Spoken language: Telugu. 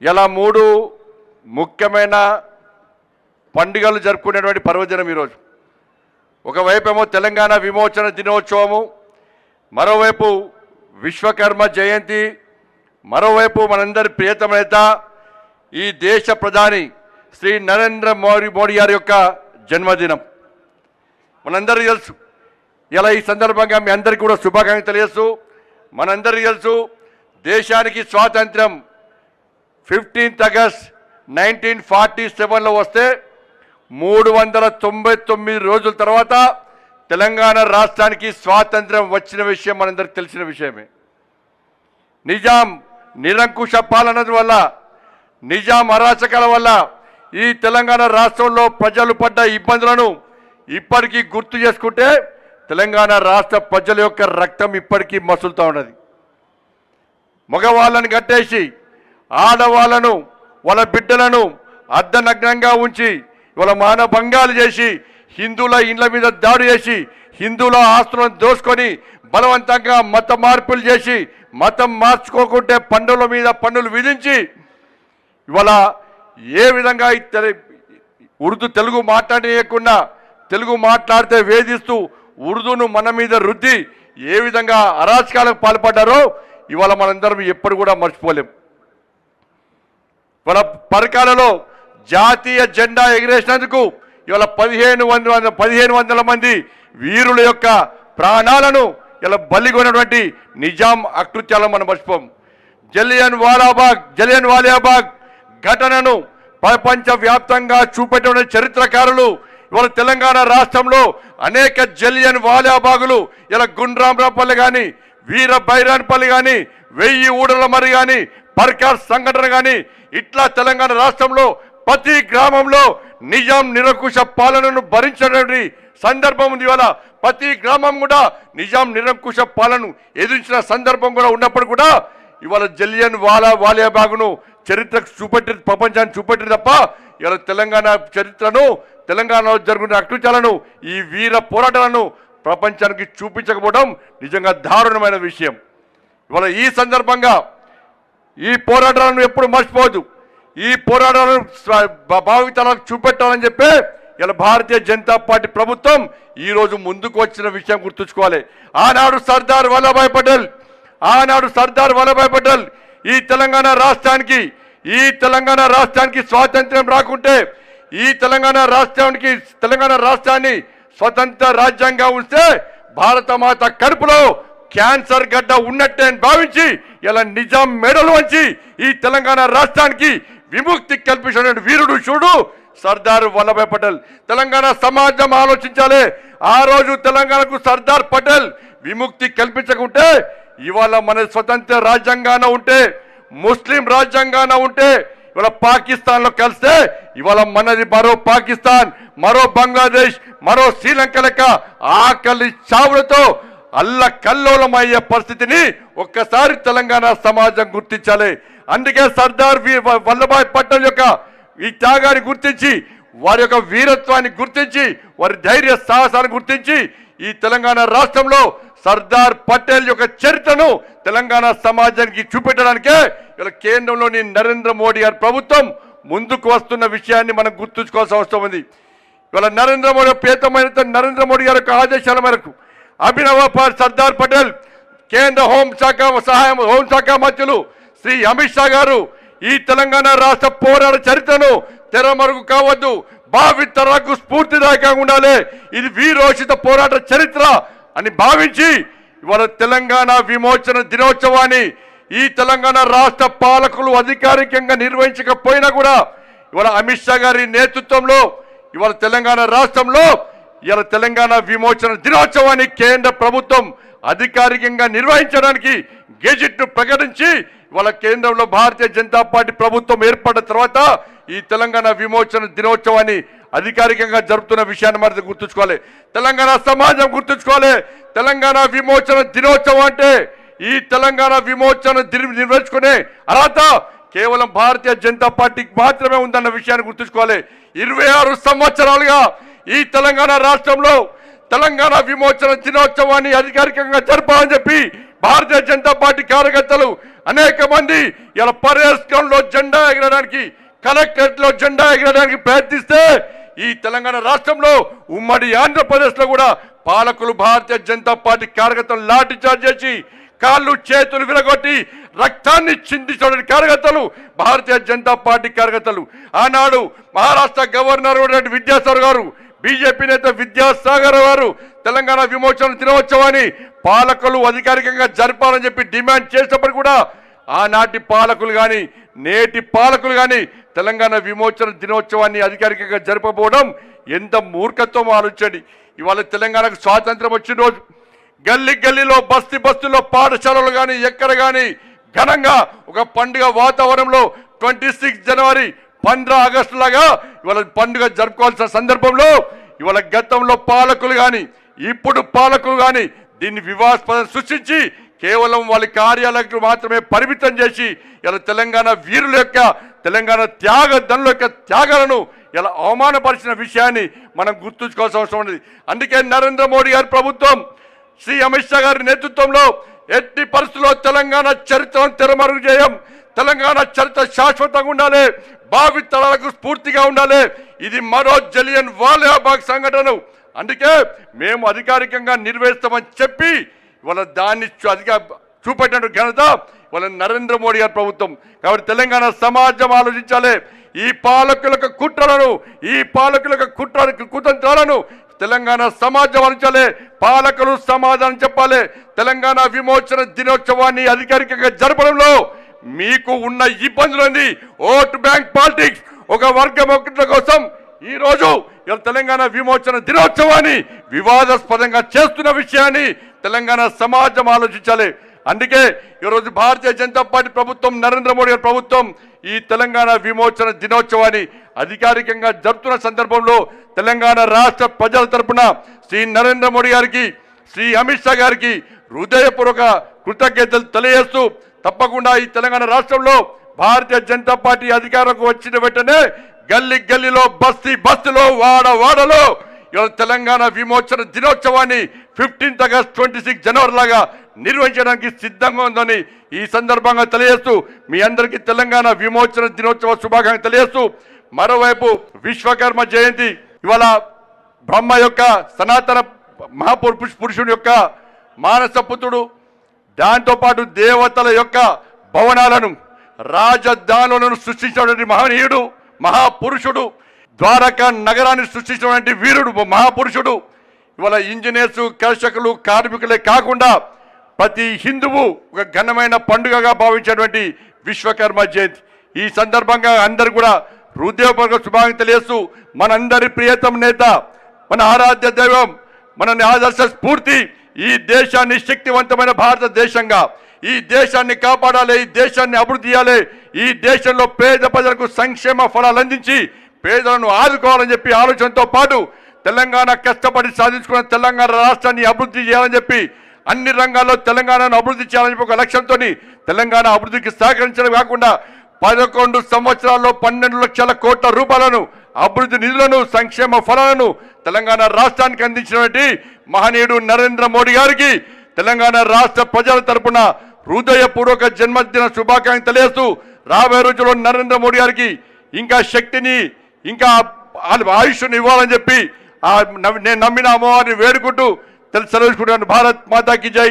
ఇలా మూడు ముఖ్యమైన పండుగలు జరుపుకునేటువంటి పర్వదినం ఈరోజు. ఒకవైపేమో తెలంగాణ విమోచన దినోత్సవము, మరోవైపు విశ్వకర్మ జయంతి, మరోవైపు మనందరి ప్రియతమ నేత ఈ దేశ ప్రధాని శ్రీ నరేంద్ర మోడీ గారి యొక్క జన్మదినం మనందరికీ తెలుసు. ఇలా ఈ సందర్భంగా మీ అందరికీ కూడా శుభాకాంక్షలు తెలియజేస్తూ, మనందరికీ తెలుసు దేశానికి స్వాతంత్ర్యం 15 ఆగస్ట్ 1947లో వస్తే 399 రోజుల తర్వాత తెలంగాణ రాష్ట్రానికి స్వాతంత్ర్యం వచ్చిన విషయం మనందరికీ తెలిసిన విషయమే. నిజాం నిరంకుశ పాలన వల్ల, నిజాం అరాచకాల వల్ల ఈ తెలంగాణ రాష్ట్రంలో ప్రజలు పడ్డ ఇబ్బందులను ఇప్పటికీ గుర్తు చేసుకుంటే తెలంగాణ రాష్ట్ర ప్రజల యొక్క రక్తం ఇప్పటికీ మసులుతూ ఉన్నది. మగవాళ్ళని కట్టేసి ఆడవాళ్ళను వాళ్ళ బిడ్డలను అర్ధనగ్నంగా ఉంచి వాళ్ళ మానభంగాలు చేసి హిందువుల ఇండ్ల మీద దాడి చేసి హిందువుల ఆస్తులను దోసుకొని బలవంతంగా మత మార్పులు చేసి మతం మార్చుకోకుంటే పన్నుల మీద పన్నులు విధించి ఇవాళ ఏ విధంగా ఉర్దూ తెలుగు మాట్లాడేయకుండా తెలుగు మాట్లాడితే వేధిస్తూ ఉర్దూను మన మీద రుద్ది ఏ విధంగా అరాచకాలకు పాల్పడ్డారో ఇవాళ మనందరం ఎప్పుడు కూడా మర్చిపోలేం. ఇవాళ పరకాలలో జాతీయ జెండా ఎగిరేసినందుకు ఇవాళ 1500 మంది వీరుల యొక్క ప్రాణాలను ఇలా బలిగొన్నటువంటి నిజాం అకృత్యాలను మనం మర్చిపోం. జలియన్ వాలియాబాగ్ ఘటనను ప్రపంచవ్యాప్తంగా చూపెట్టిన చరిత్రకారులు ఇవాళ తెలంగాణ రాష్ట్రంలో అనేక జలియన్ వాలియాబాగులు ఇలా గుండ్రాంపల్లి కానీ, వీర బైరాన్పల్లి కానీ, 1000 ఊడల మరి కానీ, పర్కార్ సంఘటన కానీ ఇట్లా తెలంగాణ రాష్ట్రంలో ప్రతి గ్రామంలో నిజాం నిరంకుశ పాలనను భరించినటువంటి సందర్భం ఉంది. ఇవాళ ప్రతి గ్రామం కూడా నిజాం నిరంకుశ పాలనను ఎదిరించిన సందర్భం కూడా ఉన్నప్పుడు కూడా ఇవాళ జలియన్ వాలియాబాగును చరిత్రకు చూపెట్టి ప్రపంచాన్ని చూపెట్టి తప్ప ఇవాళ తెలంగాణ చరిత్రను, తెలంగాణలో జరుగుతున్న అకృత్యాలను, ఈ వీర పోరాటాలను ప్రపంచానికి చూపించకపోవడం నిజంగా దారుణమైన విషయం. ఇవాళ ఈ సందర్భంగా ఈ పోరాటాలను ఎప్పుడు మర్చిపోవద్దు. ఈ పోరాటాలను భావితరాలకు చూపెట్టాలని చెప్పి ఇలా భారతీయ జనతా పార్టీ ప్రభుత్వం ఈరోజు ముందుకు వచ్చిన విషయం గుర్తుంచుకోవాలి. ఆనాడు సర్దార్ వల్లభాయ్ పటేల్ ఈ తెలంగాణ రాష్ట్రానికి స్వాతంత్ర్యం రాకుంటే ఈ తెలంగాణ రాష్ట్రాన్ని స్వతంత్ర రాజ్యాంగంగా ఉంటే భారత మాత కడుపులో క్యాన్సర్ గడ్డ ఉన్నట్టే అని భావించి ఇలా నిజాం మెడలు వంచి ఈ తెలంగాణ రాష్ట్రానికి విముక్తి కల్పించిన వీరుడు చూడు సర్దార్ వల్లభాయ్ పటేల్. తెలంగాణ సమాజం ఆలోచించాలి. ఆ రోజు తెలంగాణకు సర్దార్ పటేల్ విముక్తి కల్పించకుంటే ఇవాళ మన స్వతంత్ర రాజ్యాంగాన ఉంటే, ముస్లిం రాజ్యాంగాన ఉంటే ఇవాళ పాకిస్తాన్లో కలిస్తే ఇవాళ మనది మరో పాకిస్తాన్, మరో బంగ్లాదేశ్, మరో శ్రీలంక లెక్క ఆకలి చావులతో అల్లకల్లోలమయ్యే పరిస్థితిని ఒక్కసారి తెలంగాణ సమాజం గుర్తించాలి. అందుకే సర్దార్ వల్లభాయ్ పటేల్ యొక్క ఈ త్యాగాన్ని గుర్తించి, వారి యొక్క వీరత్వాన్ని గుర్తించి, వారి ధైర్య సాహసాన్ని గుర్తించి ఈ తెలంగాణ రాష్ట్రంలో సర్దార్ పటేల్ యొక్క చరిత్రను తెలంగాణ సమాజానికి చూపెట్టడానికే ఇలా కేంద్రంలోని నరేంద్ర మోడీ గారి ప్రభుత్వం ముందుకు వస్తున్న విషయాన్ని మనం గుర్తుంచుకోవాల్సిన అవసరం ఉంది. ఇవాళ నరేంద్ర మోడీ గారి యొక్క ఆదేశాల మేరకు అభినవ సర్దార్ పటేల్ కేంద్ర హోంశాఖ మంత్రులు శ్రీ అమిత్ షా గారు ఈ తెలంగాణ రాష్ట్ర పోరాట చరిత్రను తెరమరుగు కావద్దు, భావితరాలకు స్ఫూర్తిదాయకంగా ఉండాలి, ఇది వీరోచిత పోరాట చరిత్ర అని భావించి ఇవాళ తెలంగాణ విమోచన దినోత్సవాన్ని ఈ తెలంగాణ రాష్ట్ర పాలకులు అధికారికంగా నిర్వహించకపోయినా కూడా ఇవాళ అమిత్ షా గారి నేతృత్వంలో ఇవాళ తెలంగాణ రాష్ట్రంలో ఇవాళ తెలంగాణ విమోచన దినోత్సవాన్ని కేంద్ర ప్రభుత్వం అధికారికంగా నిర్వహించడానికి గెజిట్ను ప్రకటించి ఇవాళ కేంద్రంలో భారతీయ జనతా పార్టీ ప్రభుత్వం ఏర్పడిన తర్వాత ఈ తెలంగాణ విమోచన దినోత్సవాన్ని అధికారికంగా జరుపుతున్న విషయాన్ని మనం గుర్తుంచుకోవాలి. తెలంగాణ సమాజం గుర్తుంచుకోవాలి. తెలంగాణ విమోచన దినోత్సవం అంటే ఈ తెలంగాణ విమోచన నిర్వహించుకునే అర్హత కేవలం భారతీయ జనతా పార్టీకి మాత్రమే ఉందన్న విషయాన్ని గుర్తుంచుకోవాలి. 26 సంవత్సరాలుగా ఈ తెలంగాణ రాష్ట్రంలో తెలంగాణ విమోచన దినోత్సవాన్ని అధికారికంగా జరపాలని చెప్పి భారతీయ జనతా పార్టీ కార్యకర్తలు అనేక మంది ఇలా పర్యాటకంలో జెండా ఎగరడానికి, కలెక్టరేట్ లో జెండా ఎగరడానికి ప్రయత్నిస్తే ఈ తెలంగాణ రాష్ట్రంలో ఉమ్మడి ఆంధ్రప్రదేశ్ లో కూడా పాలకులు భారతీయ జనతా పార్టీ కార్యకర్తలు లాఠీ చార్జ్ చేసి కాళ్ళు చేతులు విరగొట్టి రక్తాన్ని చిందించడానికి కార్యకర్తలు భారతీయ జనతా పార్టీ కార్యకర్తలు. ఆనాడు మహారాష్ట్ర గవర్నర్ విద్యాసాగర్ గారు, బీజేపీ నేత విద్యాసాగర్ గారు తెలంగాణ విమోచన దినోత్సవాన్ని పాలకులు అధికారికంగా జరపాలని చెప్పి డిమాండ్ చేసినప్పుడు కూడా ఆనాటి పాలకులు కానీ నేటి పాలకులు కానీ తెలంగాణ విమోచన దినోత్సవాన్ని అధికారికంగా జరపబోవడం ఎంత మూర్ఖత్వం ఆలోచించండి. ఇవాళ తెలంగాణకు స్వాతంత్రం వచ్చిన రోజు గల్లీ గల్లీలో బస్తీలో పాఠశాలలు కానీ ఎక్కడ కానీ ఘనంగా ఒక పండుగ వాతావరణంలో 26 జనవరి 15 ఆగస్టు లాగా ఇవాళ పండుగ జరుపుకోవాల్సిన సందర్భంలో ఇవాళ గతంలో పాలకులు కానీ ఇప్పుడు పాలకులు కానీ దీన్ని వివాదాస్పదం సృష్టించి కేవలం వాళ్ళ కార్యాలయాలకు మాత్రమే పరిమితం చేసి ఇలా తెలంగాణ వీరుల యొక్క తెలంగాణ త్యాగదనుల యొక్క త్యాగాలను ఇలా అవమానపరిచిన విషయాన్ని మనం గుర్తుంచుకోవాల్సిన అవసరం ఉంది. అందుకే నరేంద్ర మోడీ గారి ప్రభుత్వం శ్రీ అమిత్ షా గారి నేతృత్వంలో ఎట్టి పరిస్థితుల్లో తెలంగాణ చరిత్రను తెరమరుగు చేయం, తెలంగాణ చరిత్ర శాశ్వతంగా ఉండాలి, భావితరాలకు స్ఫూర్తిగా ఉండాలి. ఇది మరో జలియన్ వాలాబాగ్ సంఘటన. అందుకే మేము అధికారికంగా నిర్వహిస్తామని చెప్పి వాళ్ళ దాన్ని చూపెట్టిన ఘనత వాళ్ళ నరేంద్ర మోడీ గారి ప్రభుత్వం. కాబట్టి తెలంగాణ సమాజం ఆలోచించాలి. ఈ పాలకులకు కుట్రలను, ఈ పాలకులకు కుతంత్రాలను తెలంగాణ సమాజం ఆలోచించాలి. పాలకులు సమాధానం చెప్పాలి. తెలంగాణ విమోచన దినోత్సవాన్ని అధికారికంగా జరపడంలో మీకు ఉన్న ఇబ్బందులని ఓటు బ్యాంక్ పాలిటిక్స్, ఒక వర్గం కోసం ఈ రోజు తెలంగాణ విమోచన దినోత్సవాన్ని వివాదాస్పదంగా చేస్తున్న విషయాన్ని తెలంగాణ సమాజం ఆలోచించాలి. అందుకే ఈరోజు భారతీయ జనతా పార్టీ ప్రభుత్వం, నరేంద్ర మోడీ గారి ప్రభుత్వం ఈ తెలంగాణ విమోచన దినోత్సవాన్ని అధికారికంగా జరుపుతున్న సందర్భంలో తెలంగాణ రాష్ట్ర ప్రజల తరపున శ్రీ నరేంద్ర మోడీ గారికి, శ్రీ అమిత్ షా గారికి హృదయపూర్వక కృతజ్ఞతలు తెలియజేస్తూ తప్పకుండా ఈ తెలంగాణ రాష్ట్రంలో భారతీయ జనతా పార్టీ అధికారంలోకి వచ్చిన వెంటనే గల్లీ గల్లీలో బస్తీలో వాడలో తెలంగాణ విమోచన దినోత్సవాన్ని 15 ఆగస్టు 26 జనవరి లాగా నిర్వహించడానికి సిద్ధంగా ఉందని ఈ సందర్భంగా తెలియజేస్తూ మీ అందరికీ తెలంగాణ విమోచన దినోత్సవ శుభాకాంక్షలు తెలియజేస్తూ, మరోవైపు విశ్వకర్మ జయంతి ఇవాళ బ్రహ్మ యొక్క సనాతన మహాపురుషుడు యొక్క మానస పుత్రుడు, దాంతోపాటు దేవతల యొక్క భవనాలను రాజధానులను సృష్టించినటువంటి మహనీయుడు, మహాపురుషుడు, ద్వారకా నగరాన్ని సృష్టించినటువంటి వీరుడు, మహాపురుషుడు. ఇవాళ ఇంజనీర్సు, కర్షకులు, కార్మికులే కాకుండా ప్రతి హిందువు ఒక ఘనమైన పండుగగా భావించేటువంటి విశ్వకర్మ జయంతి. ఈ సందర్భంగా అందరు కూడా హృదయపూర్వక శుభాకాంక్షలు తెలియజేస్తూ మనందరి ప్రియతమ నేత, మన ఆరాధ్య దైవం, మన ఆదర్శ స్ఫూర్తి, ఈ దేశాన్ని శక్తివంతమైన భారతదేశంగా, ఈ దేశాన్ని కాపాడాలి, ఈ దేశాన్ని అభివృద్ధి చేయాలి, ఈ దేశంలో పేద ప్రజలకు సంక్షేమ ఫలాలు అందించి పేదలను ఆదుకోవాలని చెప్పి ఆలోచనతో పాటు తెలంగాణ కష్టపడి సాధించుకున్న తెలంగాణ రాష్ట్రాన్ని అభివృద్ధి చేయాలని చెప్పి అన్ని రంగాల్లో తెలంగాణను అభివృద్ధి చేయాలని చెప్పి ఒక లక్ష్యంతో తెలంగాణ అభివృద్ధికి సహకరించడం కాకుండా 11 సంవత్సరాల్లో 12 లక్షల కోట్ల రూపాయలను అభివృద్ధి నిధులను, సంక్షేమ ఫలాలను తెలంగాణ రాష్ట్రానికి అందించినటువంటి మహనీయుడు నరేంద్ర మోడీ గారికి తెలంగాణ రాష్ట్ర ప్రజల తరపున హృదయపూర్వక జన్మదిన శుభాకాంక్షలు తెలియజేస్తూ రాబోయే రోజుల్లో నరేంద్ర మోడీ గారికి ఇంకా శక్తిని, ఇంకా ఆయుష్ను ఇవ్వాలని చెప్పి నేను నమ్మిన అమ్మవారిని వేడుకుంటూ సెలవుకుంటున్నాను. భారత్ మాతాకి జై.